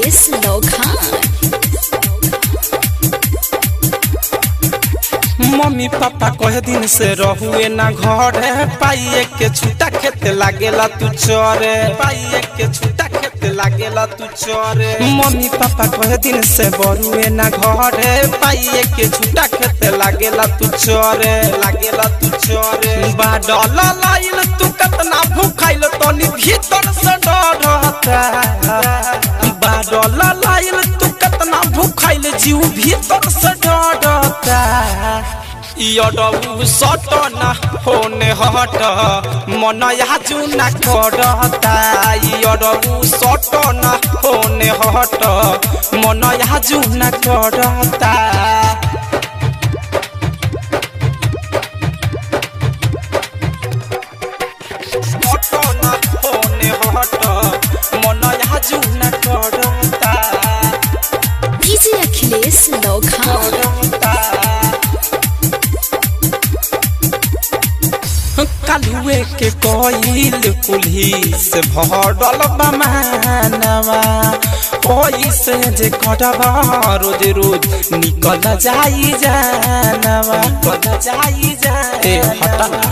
Akhilesh लोखान। Mummy papa कहे दिन से रहुए ना घरे, पाइए के छूटा खेते लागेला तू चोरे, पाइए के छूटा खेते लागेला तू चोरे। मम्मी पापा कहे दिन से बरुए ना घरे, पाइए के छूटा खेते लागेला तू चोरे, लागेला तू चोरे। बाडल लाइल तू कतना भूखाइल तनी भीतर से डरता, बाडल लाइल तू कतना भूखाइल जीव भीतर से डरता। यडऊ सटना होने हट मन याजू ना करता, यडऊ सटना होने हट मन याजू ना करता। सटना होने हट मन याजू ना करता। डीजे अखिलेश लोखान। कालुए के कोइल कुल्ही से भरल बमानवा, ओई से जे कटवा रोज रोज निकल जाई जानवा, निकल जाई जाए हटना।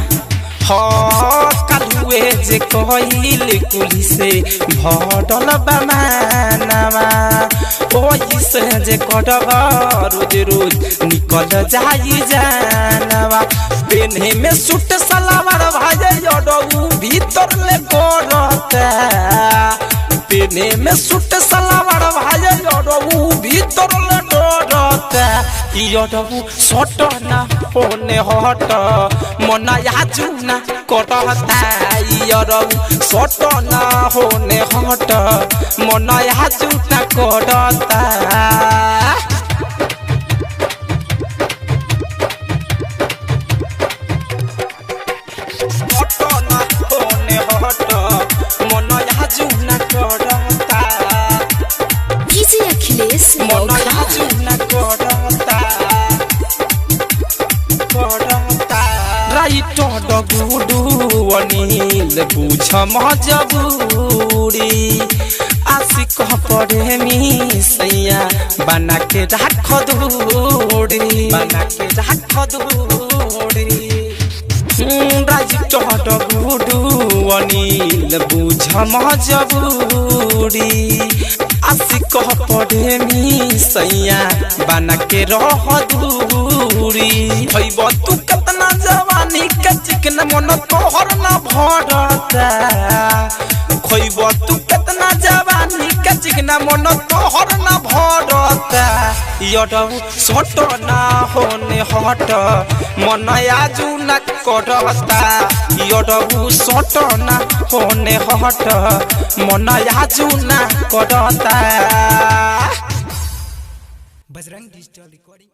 हाँ कालुए जे कोइल कुल्ही से भरल बमानवा, ओई से जे कटवा रोज रोज निकल जाई जानवा। पेन्हे में सूट सलवार भाजे यडऊ भीतर ले करता, पेन्हे में सूट सलवार भाजे यडऊ भीतर ले डरता। यडऊ सटना होने हट मन याजू ना करता, यडऊ सटना होने हट मन याजू ना करता। डीजे अखिलेश लोखान। राइटर गुडू अनिल बुझ मजबूरी, आशिक प्रेमी सैया बना के राख दूरी, बना के राख दूरी। राइटर गुडू अनिल बुझ मजबूरी, आशिक प्रेमी सैया बना के रह दूरी। भइब तू कतना जवानी के चिकन मन तोहर ना भरता, खोइब तू कतना जवानी के चिकन मन तोहर ना भरता। यडऊ सटना होने हट मन याजू ना करता, यडऊ सटना होने हट मन याजू ना करता। Bajrang digital recording.